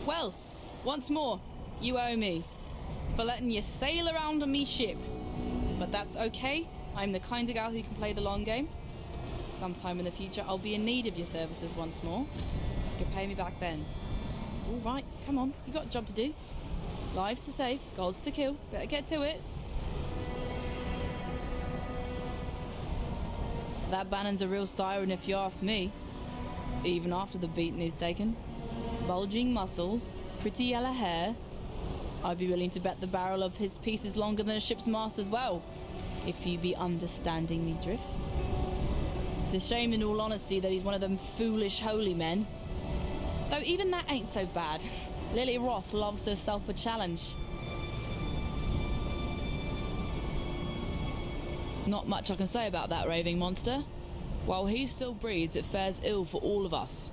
Well, once more, you owe me for letting you sail around on me ship. But that's okay. I'm the kind of gal who can play the long game. Sometime in the future, I'll be in need of your services once more. You can pay me back then. All right, come on. You got a job to do. Lives to save, goals to kill. Better get to it. That Bannon's a real siren if you ask me. Even after the beating he's taken. Bulging muscles, pretty yellow hair. I'd be willing to bet the barrel of his piece is longer than a ship's mast as well, if you be understanding me drift. It's a shame, in all honesty, that he's one of them foolish holy men. Though even that ain't so bad. Lily Roth loves herself a challenge. Not much I can say about that raving monster. While he still breathes, it fares ill for all of us.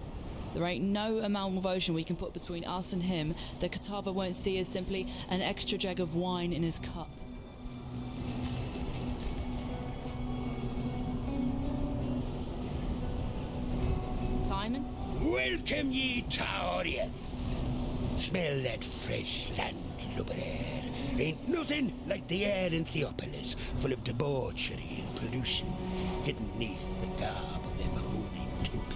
There ain't no amount of ocean we can put between us and him that Kitava won't see as simply an extra jug of wine in his cup. Timon? Welcome ye to Oriath. Smell that fresh land, lubber air. Ain't nothing like the air in Theopolis, full of debauchery and pollution, hidden neath the garb of them holy temples.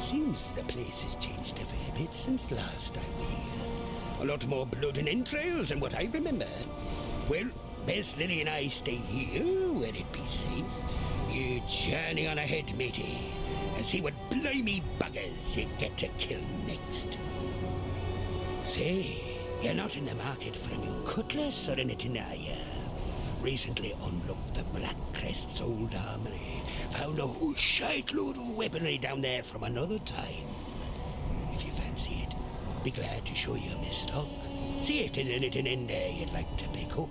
Seems the place has changed a fair bit since last I were here. A lot more blood and entrails than what I remember. Well, best Lily and I stay here, where it be safe. You journey on ahead, matey, and see what blimey buggers you get to kill next. Say, you're not in the market for a new cutlass or anything, are you? Recently unlocked the Black Crest's old armory. Found a whole shitload of weaponry down there from another time. If you fancy it, be glad to show you my stock. See if there's anything in there you'd like to pick up.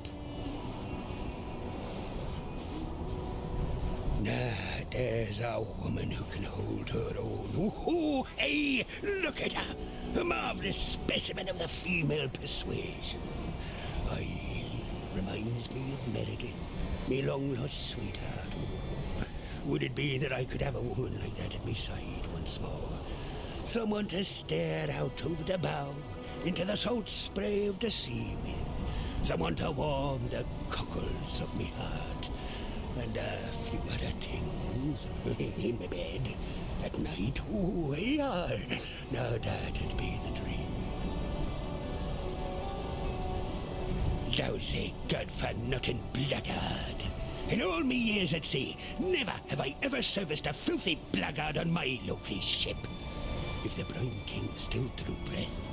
Nah, there's a woman who can hold her own. Oh, hey, look at her. A marvellous specimen of the female persuasion. Aye, reminds me of Meredith, me long-lost sweetheart. Oh, would it be that I could have a woman like that at my side once more? Someone to stare out over the bow into the salt spray of the sea with. Someone to warm the cockles of me heart. And a few other things in my bed at night. Oh, yeah. Now that'd be the dream. Lousy, good-for-nothing blackguard. In all me years at sea, never have I ever serviced a filthy blackguard on my lovely ship. If the Brine King still drew breath,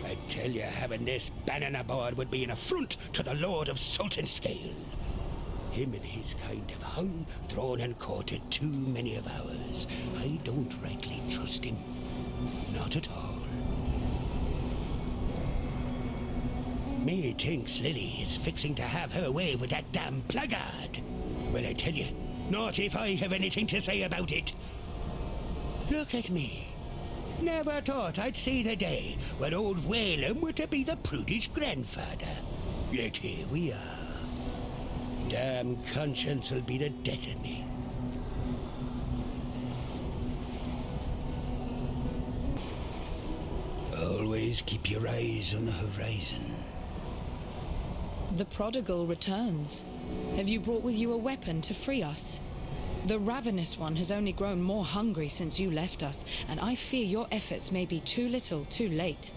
I tell you, having this Bannon aboard would be an affront to the Lord of Salt and Scale. Him and his kind have hung, thrown and courted too many of ours. I don't rightly trust him. Not at all. Me thinks Lily is fixing to have her way with that damn blackguard. Well, I tell you, not if I have anything to say about it. Look at me. Never thought I'd see the day when old Whalem were to be the prudish grandfather. Yet here we are. Damn conscience will be the death of me. Always keep your eyes on the horizon. The prodigal returns. Have you brought with you a weapon to free us? The ravenous one has only grown more hungry since you left us, and I fear your efforts may be too little, too late.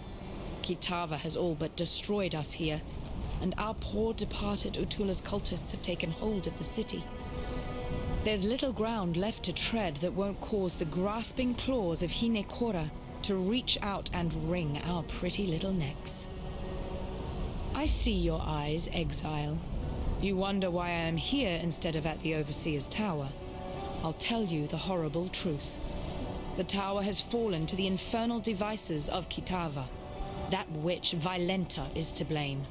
Kitava has all but destroyed us here, and our poor departed Utula's cultists have taken hold of the city. There's little ground left to tread that won't cause the grasping claws of Hinekora to reach out and wring our pretty little necks. I see your eyes, Exile. You wonder why I am here instead of at the Overseer's Tower. I'll tell you the horrible truth. The tower has fallen to the infernal devices of Kitava. That witch, Violenta, is to blame.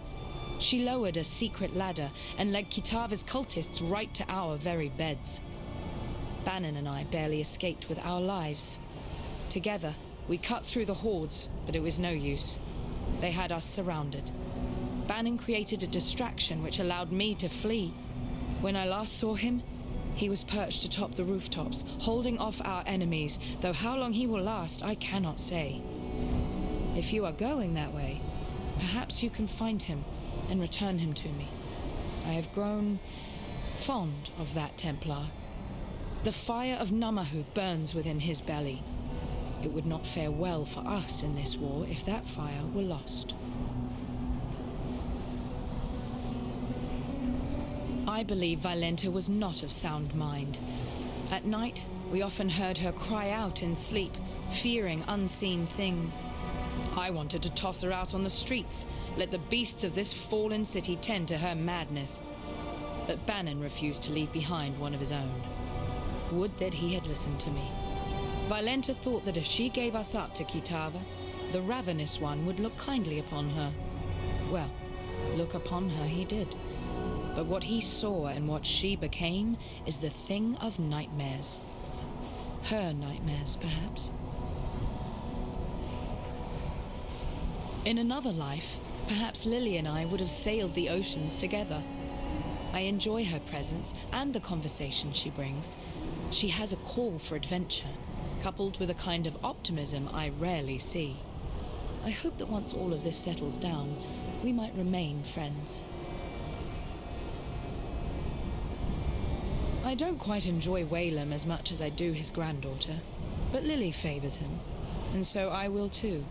She lowered a secret ladder and led Kitava's cultists right to our very beds. Bannon and I barely escaped with our lives. Together, we cut through the hordes, but it was no use. They had us surrounded. Bannon created a distraction which allowed me to flee. When I last saw him, he was perched atop the rooftops, holding off our enemies, though how long he will last, I cannot say. If you are going that way, perhaps you can find him and return him to me. I have grown fond of that Templar. The fire of Namahu burns within his belly. It would not fare well for us in this war if that fire were lost. I believe Vailenta was not of sound mind. At night, we often heard her cry out in sleep, fearing unseen things. I wanted to toss her out on the streets, let the beasts of this fallen city tend to her madness. But Bannon refused to leave behind one of his own. Would that he had listened to me. Vailenta thought that if she gave us up to Kitava, the ravenous one would look kindly upon her. Well, look upon her he did. But what he saw and what she became is the thing of nightmares. Her nightmares, perhaps. In another life, perhaps Lily and I would have sailed the oceans together. I enjoy her presence and the conversation she brings. She has a call for adventure, coupled with a kind of optimism I rarely see. I hope that once all of this settles down, we might remain friends. I don't quite enjoy Whalem as much as I do his granddaughter, but Lily favors him, and so I will too,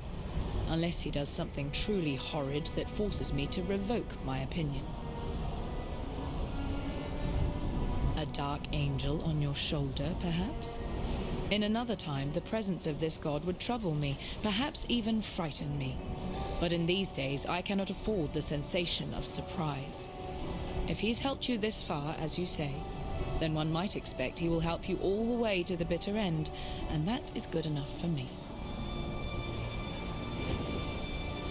unless he does something truly horrid that forces me to revoke my opinion. A dark angel on your shoulder, perhaps? In another time, the presence of this god would trouble me, perhaps even frighten me. But in these days, I cannot afford the sensation of surprise. If he's helped you this far, as you say, then one might expect he will help you all the way to the bitter end, and that is good enough for me.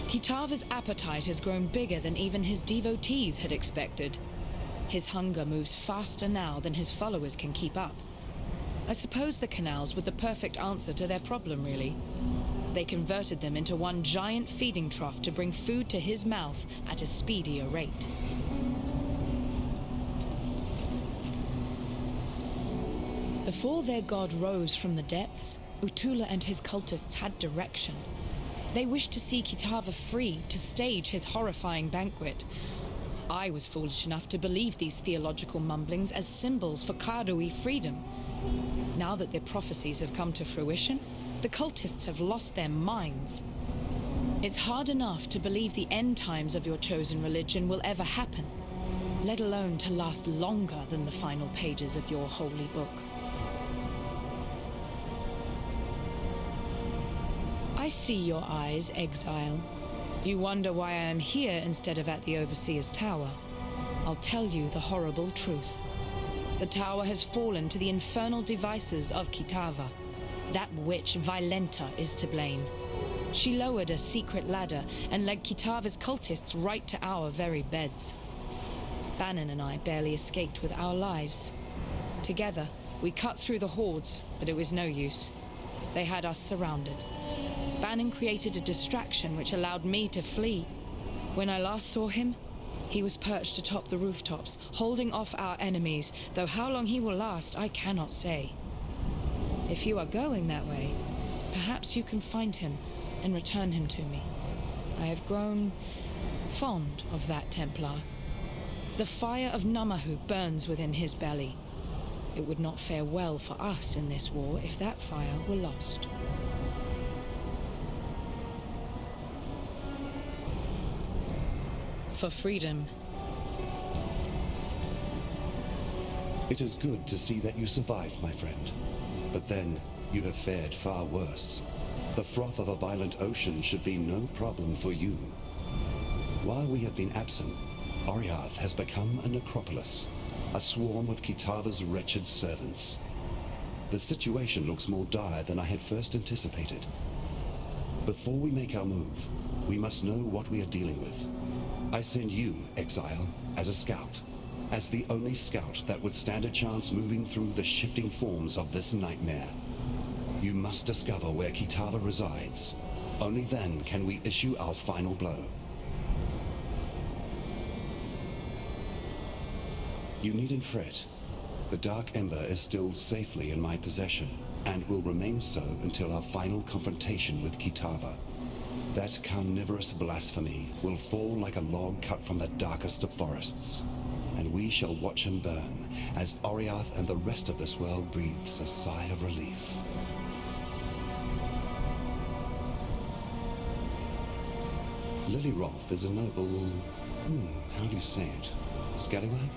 Kitava's appetite has grown bigger than even his devotees had expected. His hunger moves faster now than his followers can keep up. I suppose the canals were the perfect answer to their problem, really. They converted them into one giant feeding trough to bring food to his mouth at a speedier rate. Before their god rose from the depths, Utula and his cultists had direction. They wished to see Kitava free to stage his horrifying banquet. I was foolish enough to believe these theological mumblings as symbols for Karui freedom. Now that their prophecies have come to fruition, the cultists have lost their minds. It's hard enough to believe the end times of your chosen religion will ever happen, let alone to last longer than the final pages of your holy book. I see your eyes, Exile. You wonder why I am here instead of at the Overseer's Tower. I'll tell you the horrible truth. The tower has fallen to the infernal devices of Kitava. That witch, Vailenta, is to blame. She lowered a secret ladder and led Kitava's cultists right to our very beds. Bannon and I barely escaped with our lives. Together, we cut through the hordes, but it was no use. They had us surrounded. Bannon created a distraction which allowed me to flee. When I last saw him, he was perched atop the rooftops, holding off our enemies, though how long he will last, I cannot say. If you are going that way, perhaps you can find him and return him to me. I have grown fond of that Templar. The fire of Namahu burns within his belly. It would not fare well for us in this war if that fire were lost. For freedom. It is good to see that you survived, my friend. But then, you have fared far worse. The froth of a violent ocean should be no problem for you. While we have been absent, Oriath has become a necropolis, a swarm of Kitava's wretched servants. The situation looks more dire than I had first anticipated. Before we make our move, we must know what we are dealing with. I send you, Exile, as a scout, as the only scout that would stand a chance moving through the shifting forms of this nightmare. You must discover where Kitava resides. Only then can we issue our final blow. You needn't fret. The Dark Ember is still safely in my possession, and will remain so until our final confrontation with Kitava. That carnivorous blasphemy will fall like a log cut from the darkest of forests, and we shall watch him burn as Oriath and the rest of this world breathes a sigh of relief. Lily Roth is a noble... how do you say it? Scallywag?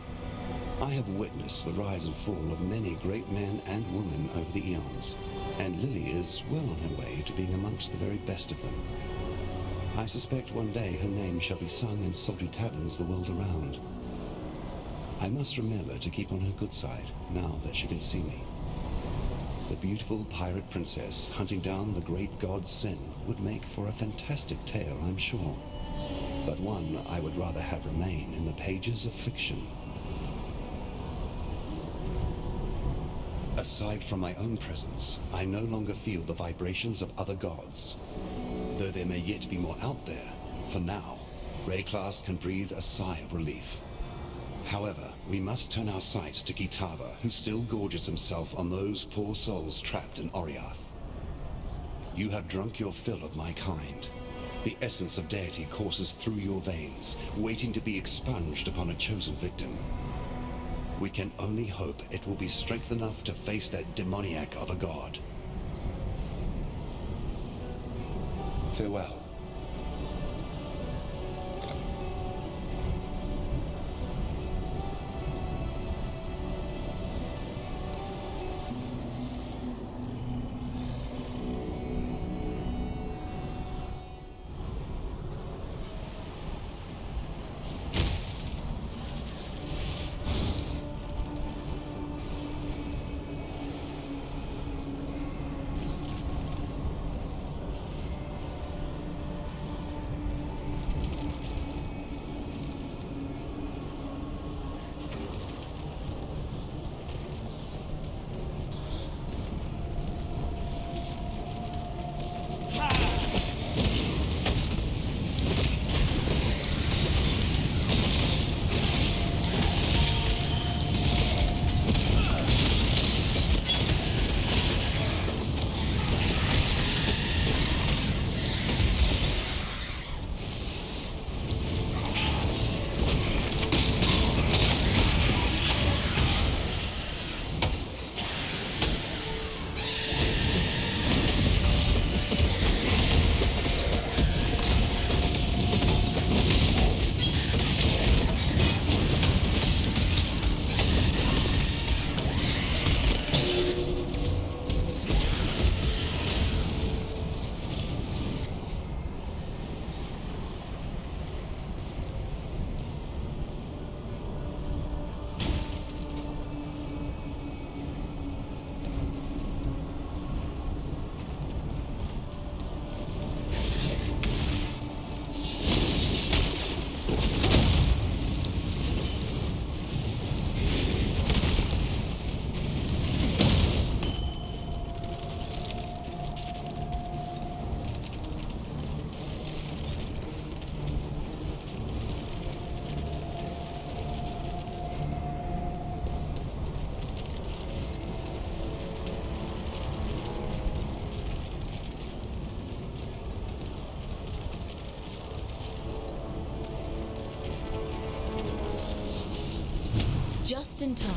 I have witnessed the rise and fall of many great men and women over the eons, and Lily is well on her way to being amongst the very best of them. I suspect one day her name shall be sung in salty taverns the world around. I must remember to keep on her good side, now that she can see me. The beautiful pirate princess hunting down the great god Sin would make for a fantastic tale, I'm sure, but one I would rather have remain in the pages of fiction. Aside from my own presence, I no longer feel the vibrations of other gods. Though there may yet be more out there, for now, Rayclass can breathe a sigh of relief. However, we must turn our sights to Kitava, who still gorges himself on those poor souls trapped in Oriath. You have drunk your fill of my kind. The essence of deity courses through your veins, waiting to be expunged upon a chosen victim. We can only hope it will be strength enough to face that demoniac of a god. Farewell. Just in time.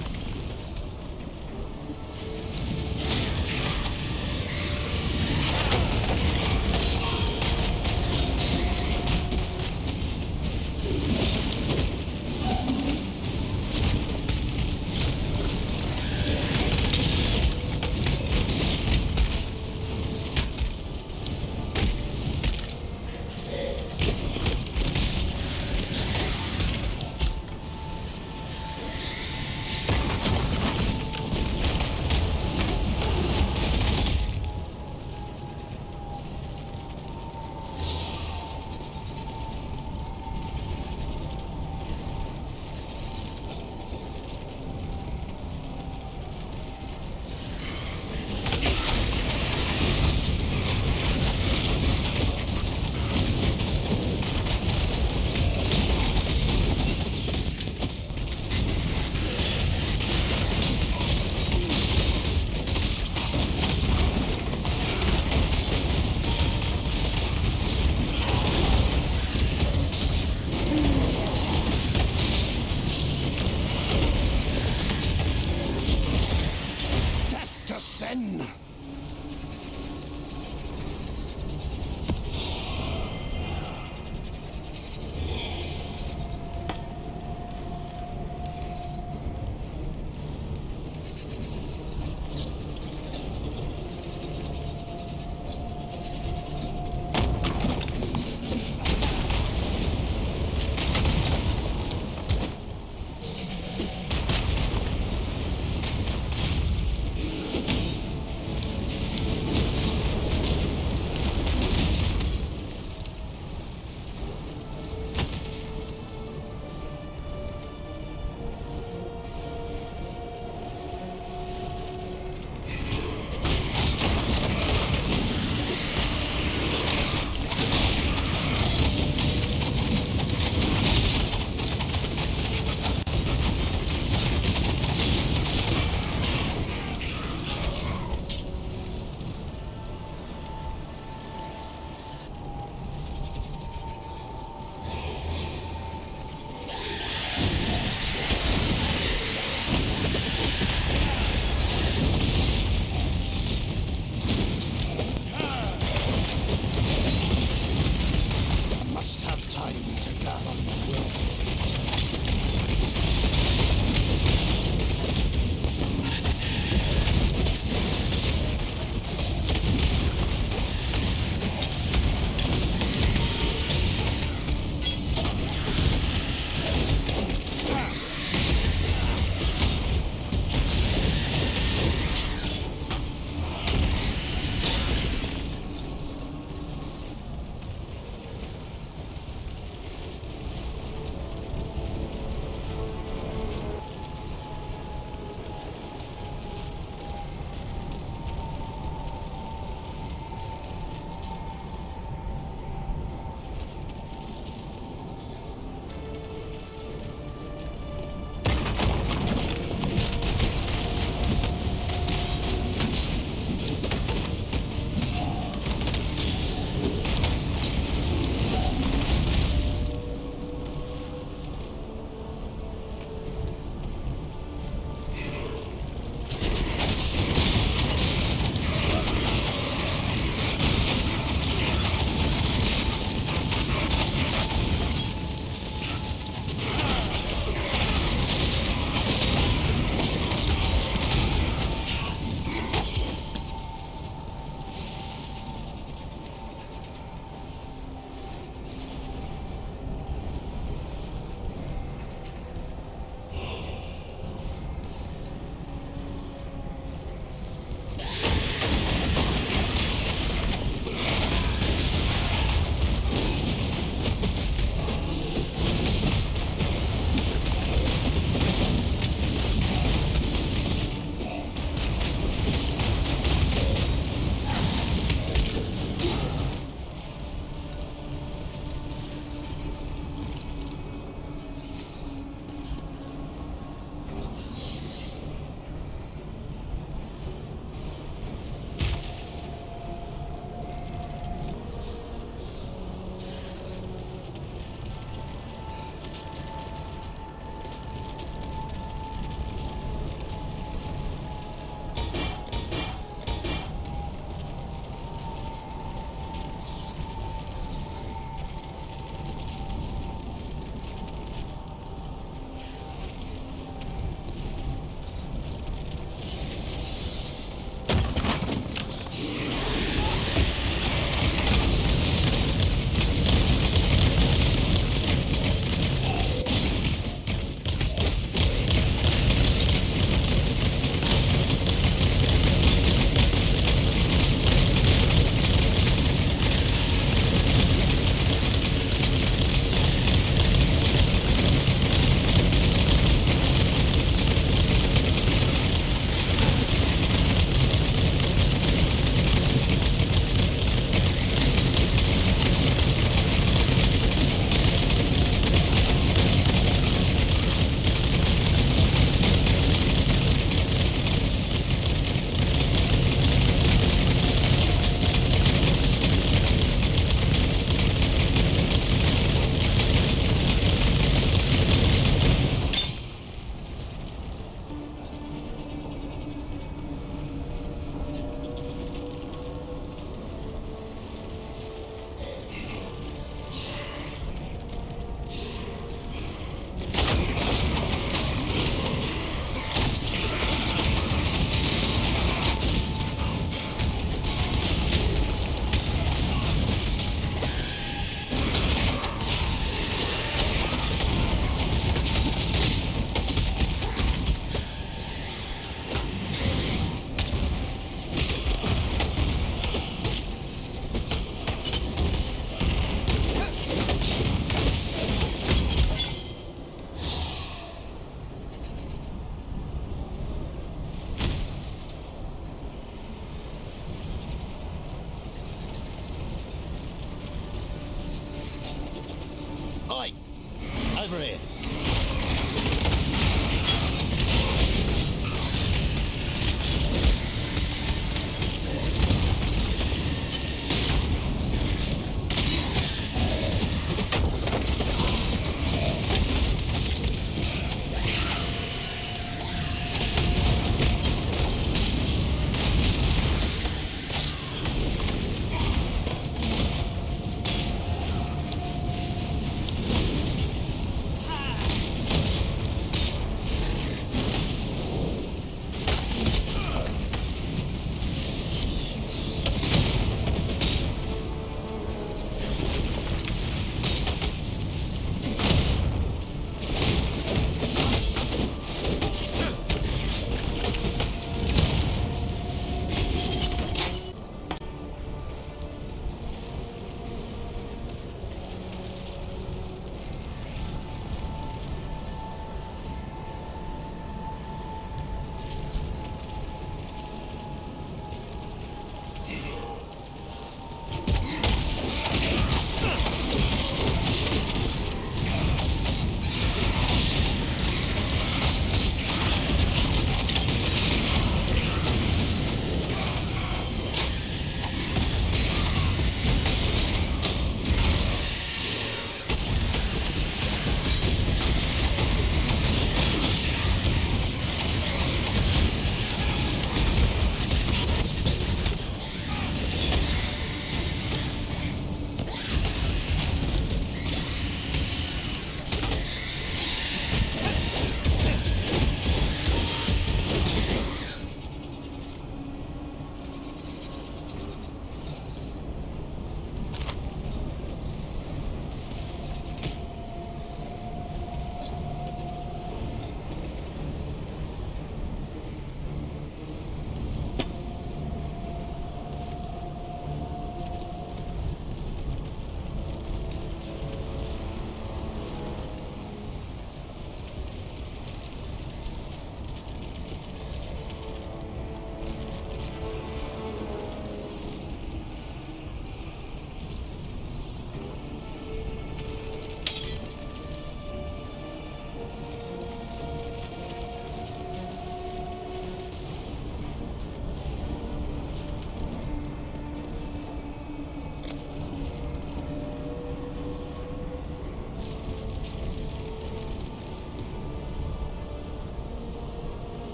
over here.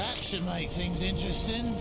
That should make things interesting.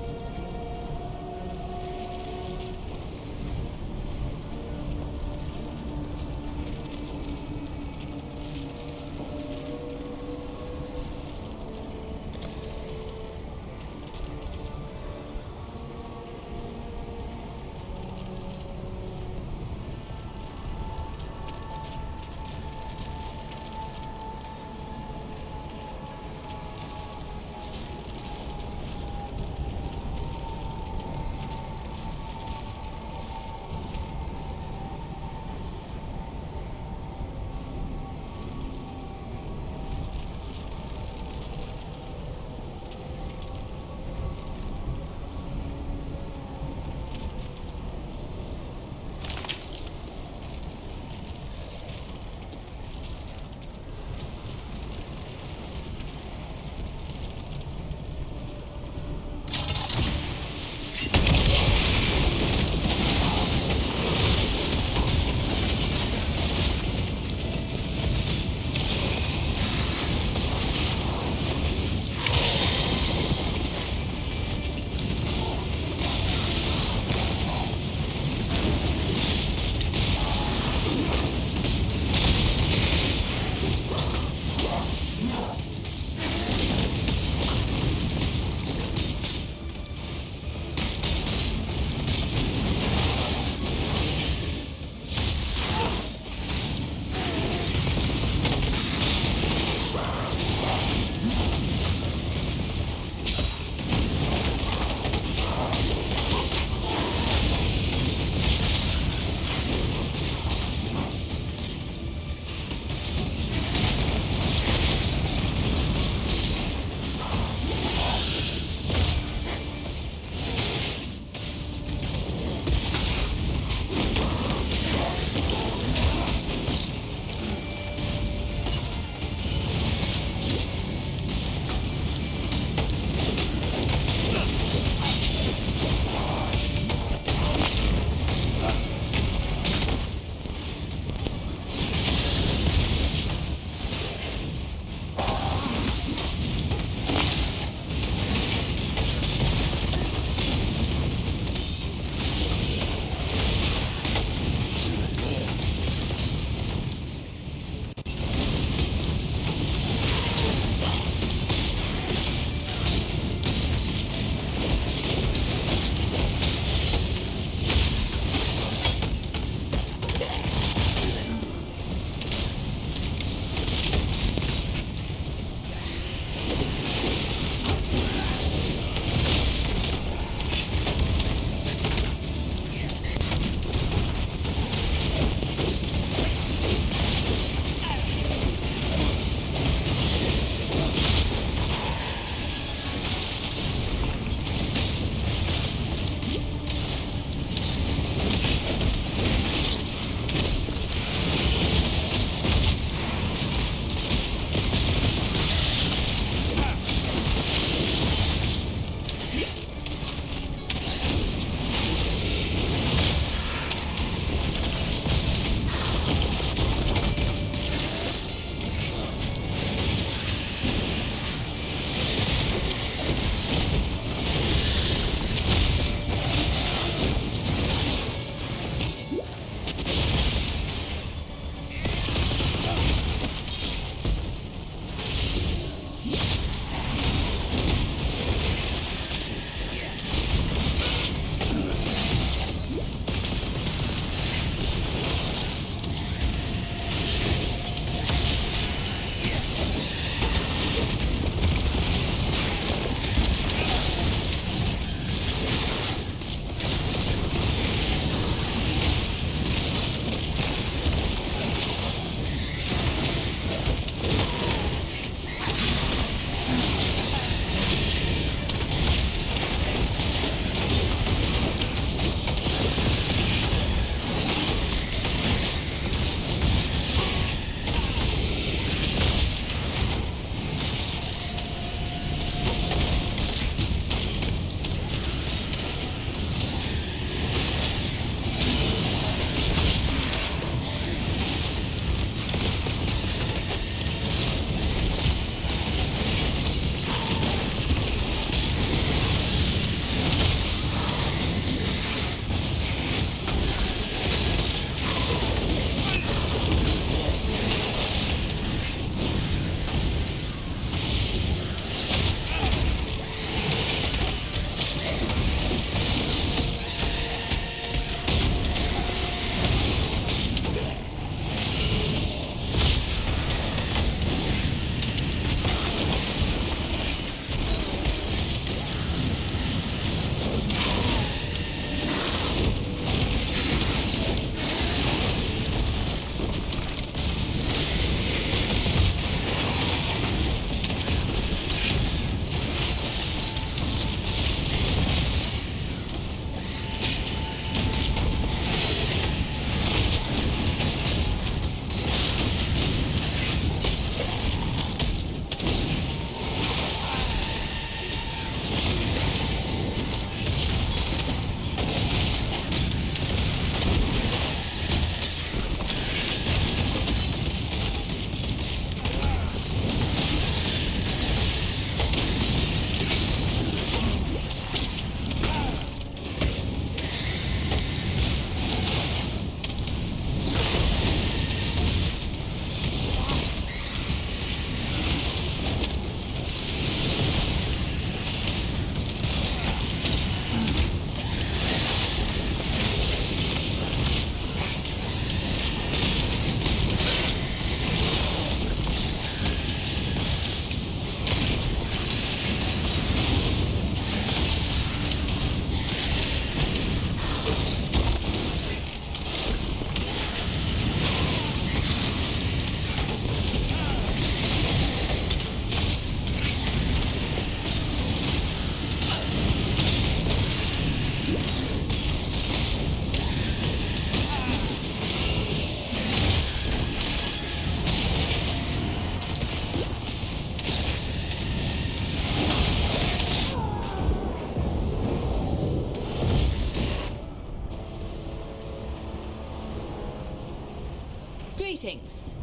Greetings.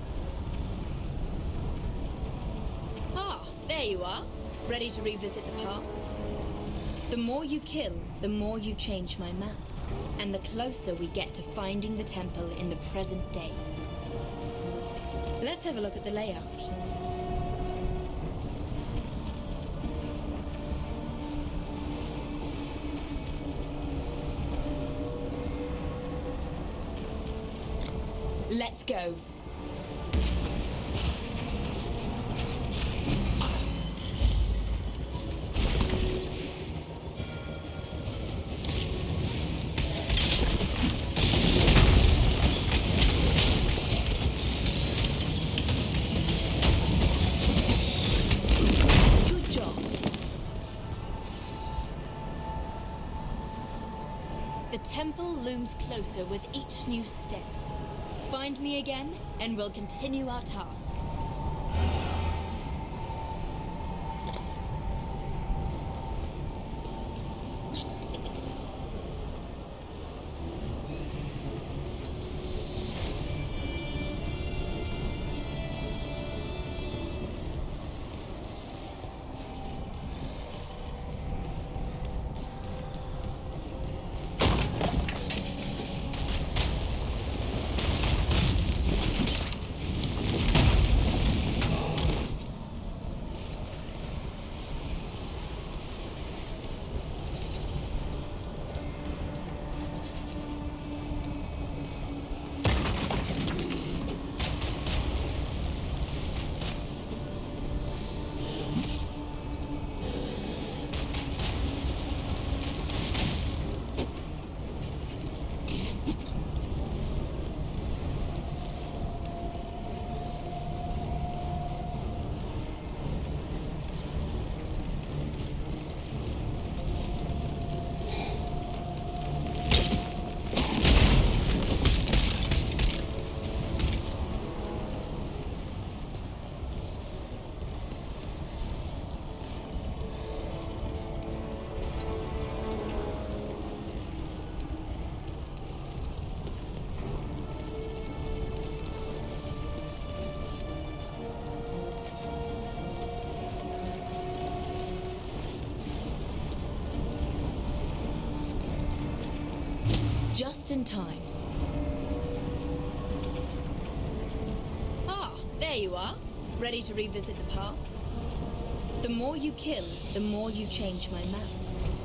Ah, there you are. Ready to revisit the past? The more you kill, the more you change my map. And the closer we get to finding the temple in the present day. Let's have a look at the layout. Let's go. Good job. The temple looms closer with each new step. Find me again, and we'll continue our task. Just in time. Ah, there you are. Ready to revisit the past? The more you kill, the more you change my map.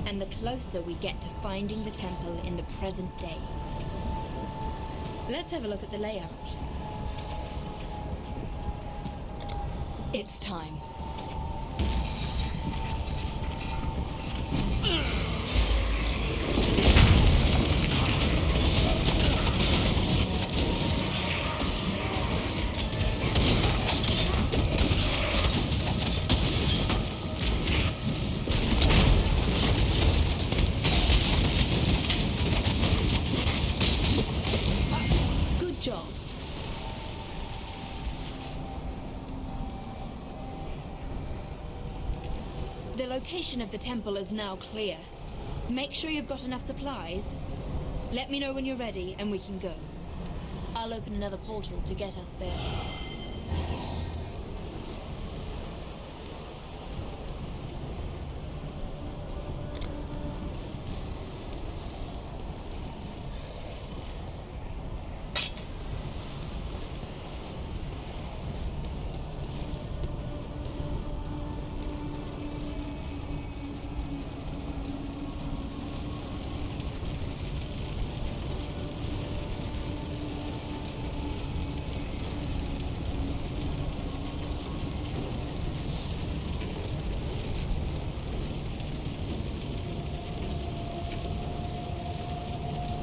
And the closer we get to finding the temple in the present day. Let's have a look at the layout. It's time. Good job. The location of the temple is now clear. Make sure you've got enough supplies. Let me know when you're ready and we can go. I'll open another portal to get us there.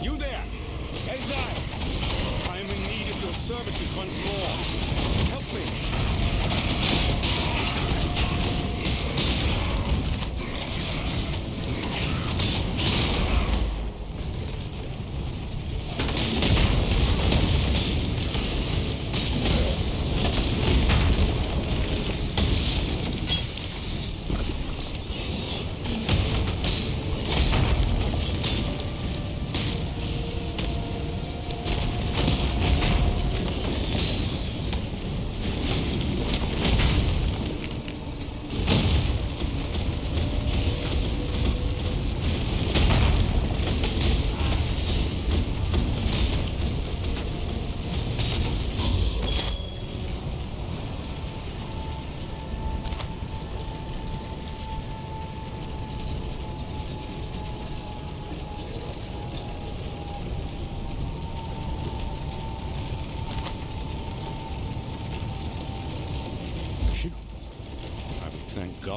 You there! Exile! I am in need of your services once more. Help me!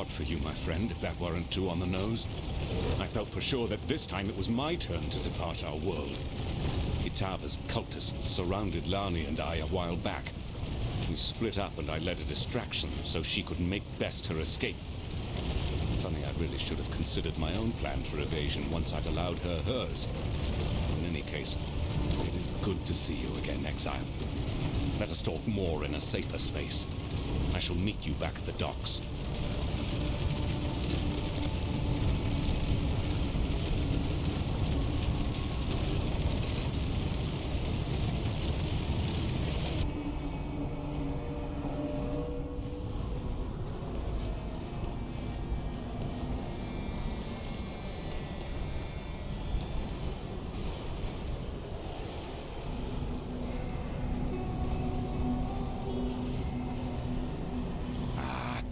hard for you, my friend, if that weren't too on the nose. I felt for sure that this time it was my turn to depart our world. Kitava's cultists surrounded Lani and I a while back. We split up and I led a distraction so she could make best her escape. Funny, I really should have considered my own plan for evasion once I'd allowed her hers. In any case, it is good to see you again, Exile. Let us talk more in a safer space. I shall meet you back at the docks.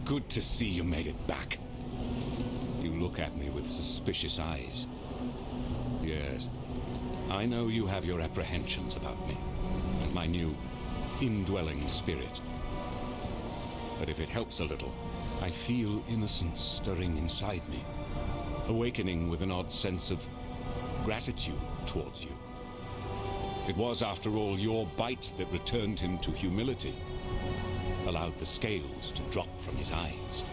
Good to see you made it back. You look at me with suspicious eyes. Yes, I know you have your apprehensions about me and my new indwelling spirit. But if it helps a little, I feel innocence stirring inside me, awakening with an odd sense of gratitude towards you. It was, after all, your bite that returned him to humility, allowed the scales to drop from his eyes.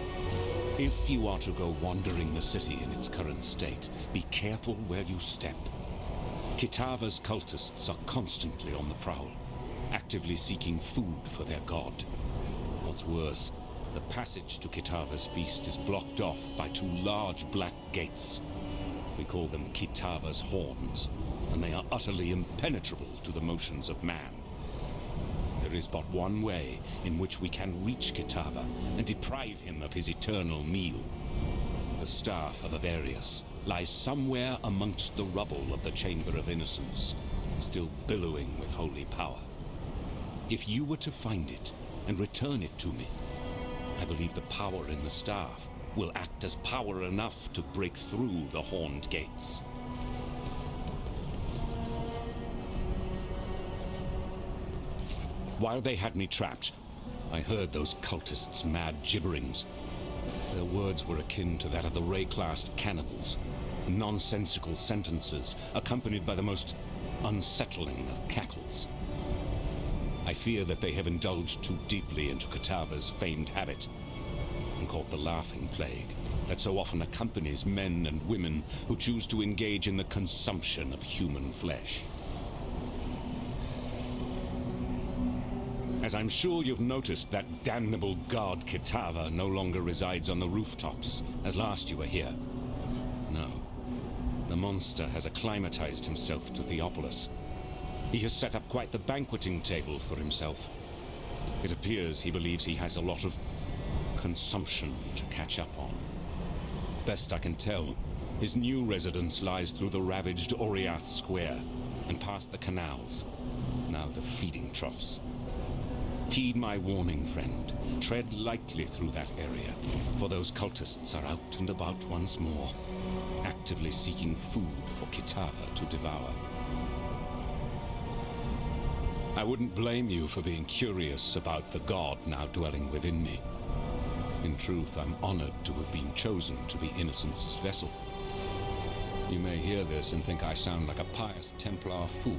If you are to go wandering the city in its current state, be careful where you step. Kitava's cultists are constantly on the prowl, actively seeking food for their god. What's worse, the passage to Kitava's feast is blocked off by two large black gates. We call them Kitava's horns, and they are utterly impenetrable to the motions of man. There is but one way in which we can reach Kitava and deprive him of his eternal meal. The staff of Avarius lies somewhere amongst the rubble of the Chamber of Innocence, still billowing with holy power. If you were to find it and return it to me, I believe the power in the staff will act as power enough to break through the horned gates. While they had me trapped, I heard those cultists' mad gibberings. Their words were akin to that of the Ray-classed cannibals, nonsensical sentences accompanied by the most unsettling of cackles. I fear that they have indulged too deeply into Kitava's famed habit and caught the laughing plague that so often accompanies men and women who choose to engage in the consumption of human flesh. As I'm sure you've noticed, that damnable god Kitava no longer resides on the rooftops, as last you were here. No. The monster has acclimatized himself to Theopolis. He has set up quite the banqueting table for himself. It appears he believes he has a lot of consumption to catch up on. Best I can tell, his new residence lies through the ravaged Oriath Square and past the canals, now the feeding troughs. Heed my warning, friend. Tread lightly through that area, for those cultists are out and about once more, actively seeking food for Kitava to devour. I wouldn't blame you for being curious about the god now dwelling within me. In truth, I'm honored to have been chosen to be Innocence's vessel. You may hear this and think I sound like a pious Templar fool,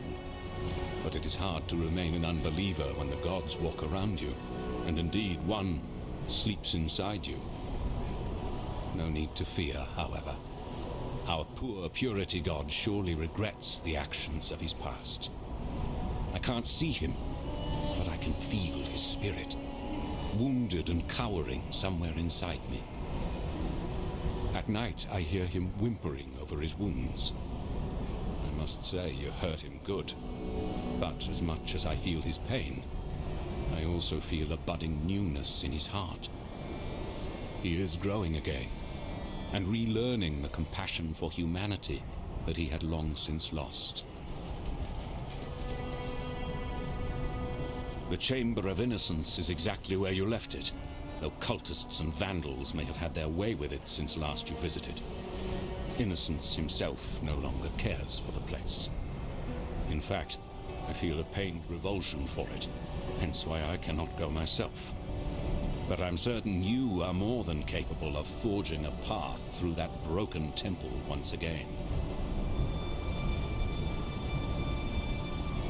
but it is hard to remain an unbeliever when the gods walk around you, and indeed one sleeps inside you. No need to fear, however. Our poor purity god surely regrets the actions of his past. I can't see him, but I can feel his spirit, wounded and cowering somewhere inside me. At night, I hear him whimpering over his wounds. I must say you hurt him good. But as much as I feel his pain, I also feel a budding newness in his heart. He is growing again, and relearning the compassion for humanity that he had long since lost. The Chamber of Innocence is exactly where you left it, though cultists and vandals may have had their way with it since last you visited. Innocence himself no longer cares for the place. In fact, I feel a pained revulsion for it, hence why I cannot go myself. But I'm certain you are more than capable of forging a path through that broken temple once again.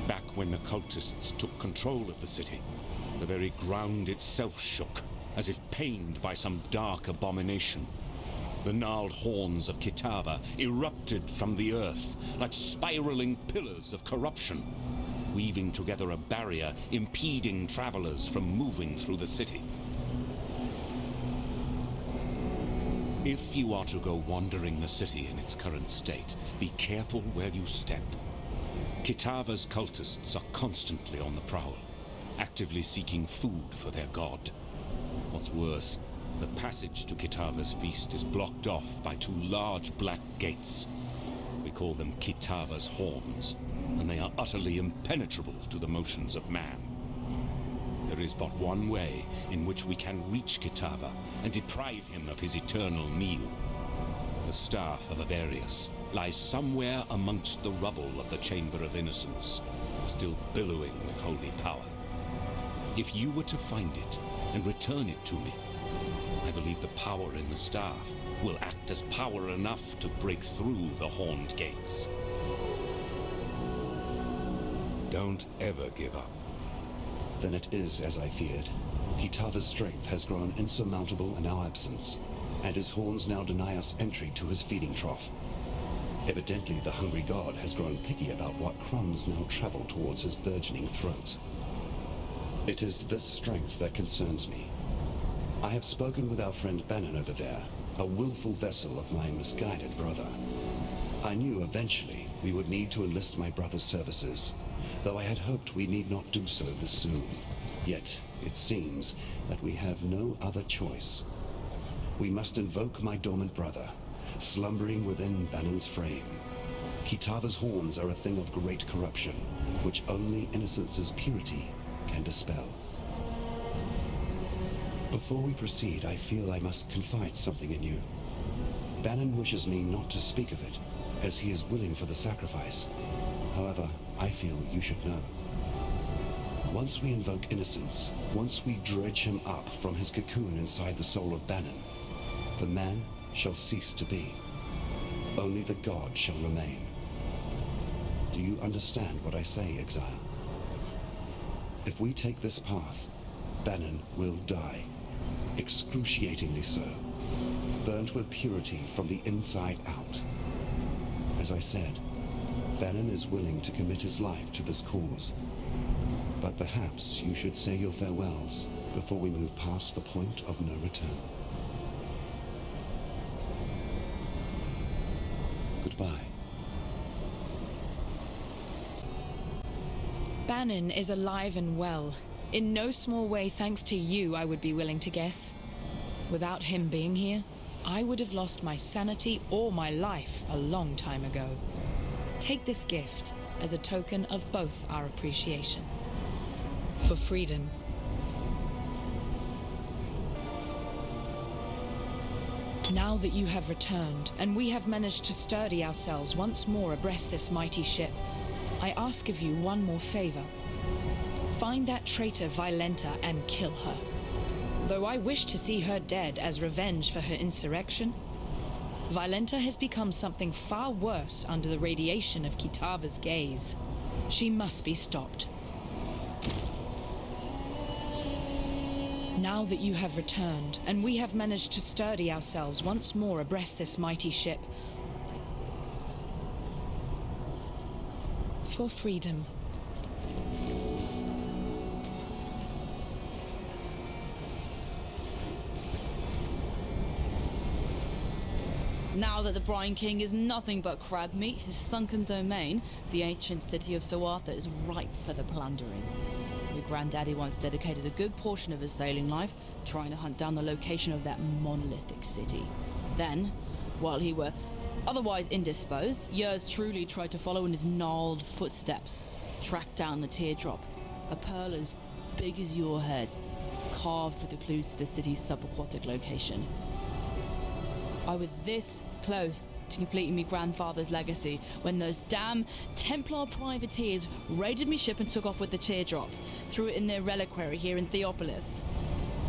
Back when the cultists took control of the city, the very ground itself shook, as if pained by some dark abomination. The gnarled horns of Kitava erupted from the earth like spiraling pillars of corruption, weaving together a barrier impeding travelers from moving through the city. If you are to go wandering the city in its current state, be careful where you step. Kitava's cultists are constantly on the prowl, actively seeking food for their god. What's worse, the passage to Kitava's feast is blocked off by two large black gates. We call them Kitava's horns, and they are utterly impenetrable to the motions of man. There is but one way in which we can reach Kitava and deprive him of his eternal meal. The staff of Avarius lies somewhere amongst the rubble of the Chamber of Innocence, still billowing with holy power. If you were to find it and return it to me, I believe the power in the staff will act as power enough to break through the horned gates. Don't ever give up. Then it is as I feared. Kitava's strength has grown insurmountable in our absence, and his horns now deny us entry to his feeding trough. Evidently, the hungry god has grown picky about what crumbs now travel towards his burgeoning throat. It is this strength that concerns me. I have spoken with our friend Bannon over there, a willful vessel of my misguided brother. I knew eventually we would need to enlist my brother's services, though I had hoped we need not do so this soon. Yet, it seems that we have no other choice. We must invoke my dormant brother, slumbering within Bannon's frame. Kitava's horns are a thing of great corruption, which only Innocence's purity can dispel. Before we proceed, I feel I must confide something in you. Bannon wishes me not to speak of it, as he is willing for the sacrifice. However, I feel you should know. Once we invoke Innocence, once we dredge him up from his cocoon inside the soul of Bannon, the man shall cease to be. Only the god shall remain. Do you understand what I say, Exile? If we take this path, Bannon will die, excruciatingly so, burnt with purity from the inside out. As I said, Bannon is willing to commit his life to this cause. But perhaps you should say your farewells before we move past the point of no return. Goodbye. Bannon is alive and well. In no small way thanks to you, I would be willing to guess. Without him being here, I would have lost my sanity or my life a long time ago. Take this gift as a token of both our appreciation. For freedom. Now that you have returned, and we have managed to sturdy ourselves once more abreast this mighty ship, I ask of you one more favor. Find that traitor Violenta and kill her. Though I wish to see her dead as revenge for her insurrection, Violenta has become something far worse under the radiation of Kitava's gaze. She must be stopped. Now that you have returned, and we have managed to sturdy ourselves once more abreast this mighty ship, for freedom. Now that the Brine King is nothing but crab meat, his sunken domain, the ancient city of Soartha, is ripe for the plundering. Your granddaddy once dedicated a good portion of his sailing life trying to hunt down the location of that monolithic city. Then, while he were otherwise indisposed, yours truly tried to follow in his gnarled footsteps, track down the teardrop, a pearl as big as your head, carved with the clues to the city's subaquatic location. I was this close to completing my grandfather's legacy when those damn Templar privateers raided me ship and took off with the teardrop, threw it in their reliquary here in Theopolis.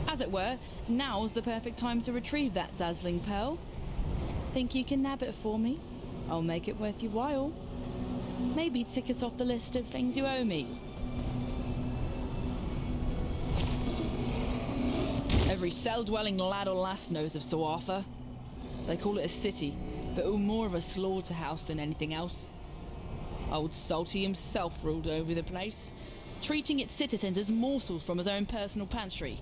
As As it were, now's the perfect time to retrieve that dazzling pearl. Think you can nab it for me? I'll make it worth your while. Maybe tick it off the list of things you owe me. Every cell-dwelling lad or lass knows of Sir Arthur. They call it a city, but it was more of a slaughterhouse than anything else. Old Salty himself ruled over the place, treating its citizens as morsels from his own personal pantry.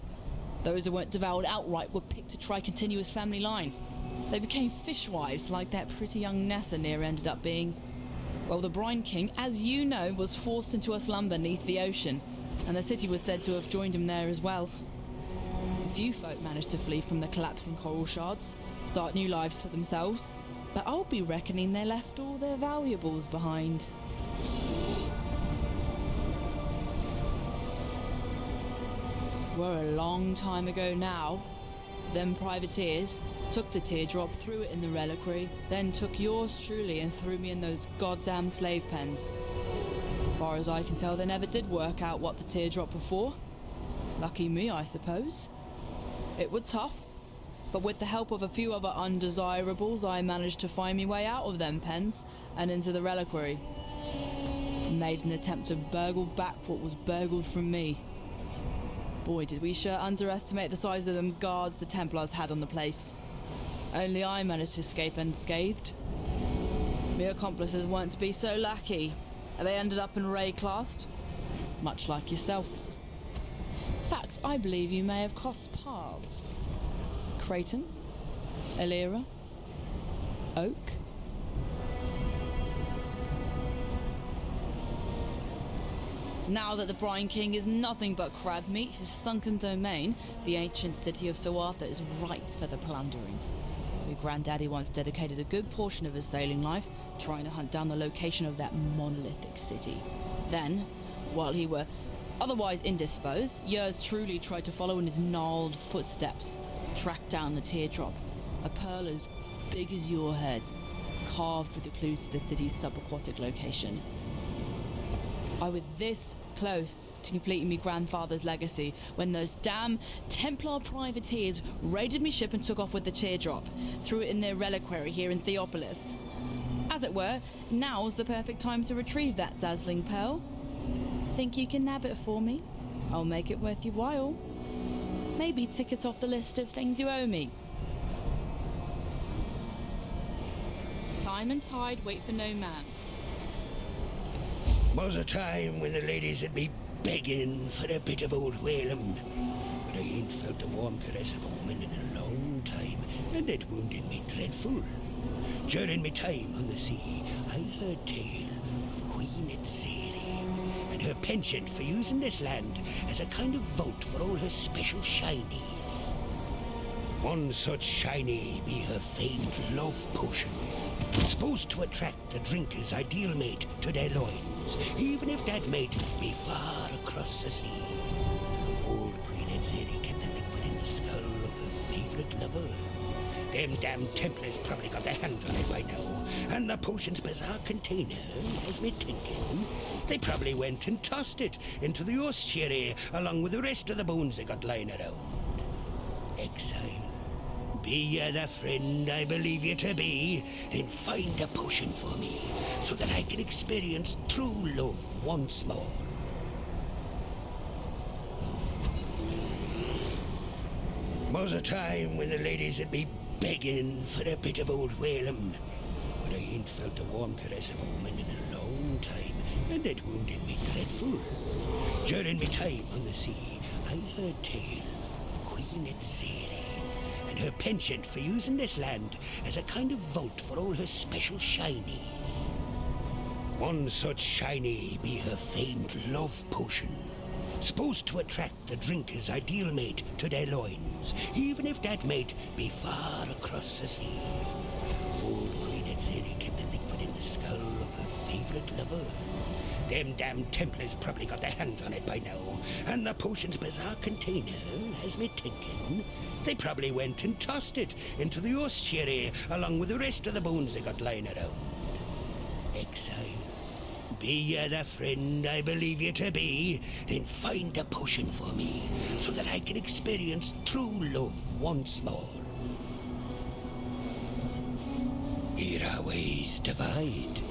Those who weren't devoured outright were picked to try continuous family line. They became fishwives like that pretty young Nessa near ended up being. Well, the Brine King, as you know, was forced into a slumber beneath the ocean, and the city was said to have joined him there as well. Few folk managed to flee from the collapsing coral shards, start new lives for themselves, but I'll be reckoning they left all their valuables behind. Were a long time ago now. Them privateers took the teardrop, threw it in the reliquary, then took yours truly and threw me in those goddamn slave pens. Far as I can tell, they never did work out what the teardrop were for. Lucky me, I suppose. It was tough, but with the help of a few other undesirables, I managed to find me way out of them pens and into the reliquary. Made an attempt to burgle back what was burgled from me. Boy, did we sure underestimate the size of them guards the Templars had on the place. Only I managed to escape unscathed. My accomplices weren't to be so lucky. They ended up in Ray classed, much like yourself. Fact, I believe you may have crossed paths. Creighton, Elira, Oak. Now that the Brine King is nothing but crab meat, his sunken domain, the ancient city of Sir Arthur, is ripe for the plundering. Your granddaddy once dedicated a good portion of his sailing life trying to hunt down the location of that monolithic city. Then, while he were otherwise indisposed, yours truly tried to follow in his gnarled footsteps, track down the teardrop, a pearl as big as your head, carved with the clues to the city's subaquatic location. I was this close to completing my grandfather's legacy when those damn Templar privateers raided me ship and took off with the teardrop, threw it in their reliquary here in Theopolis. As it were, now's the perfect time to retrieve that dazzling pearl. Think you can nab it for me? I'll make it worth your while. Maybe tick it off the list of things you owe me. Time and tide wait for no man. Was a time when the ladies would be begging for a bit of old Whalem, but I ain't felt the warm caress of a woman in a long time, and it wounded me dreadful. During my time on the sea, I heard tale of Queen Etzeri and her penchant for using this land as a kind of vault for all her special shinies. One such shiny be her famed love potion, supposed to attract the drinker's ideal mate to their loins, even if that mate be far across the sea. Old Queen Etzeri kept the liquid in the skull of her favorite lover. Them damn Templars probably got their hands on it by now, and the potion's bizarre container has me thinking they probably went and tossed it into the ossuary along with the rest of the bones they got lying around. Exile, be ye the friend I believe you to be, then find a potion for me, so that I can experience true love once more. Was a time when the ladies would be begging for a bit of old Whalem, but I ain't felt the warm caress of a woman in a long time, and it wounded me dreadful. During my time on the sea, I heard tale of Queen Etzeri and her penchant for using this land as a kind of vault for all her special shinies. One such shiny be her famed love potion, supposed to attract the drinker's ideal mate to their loins, even if that mate be far across the sea. Old Queen Etzeri kept the liquid in the skull of her favorite lover. Them damn Templars probably got their hands on it by now, and the potion's bizarre container has me thinking they probably went and tossed it into the ossuary along with the rest of the bones they got lying around. Exile, Be you the friend I believe you to be, then find a potion for me, so that I can experience true love once more. Here our ways divide.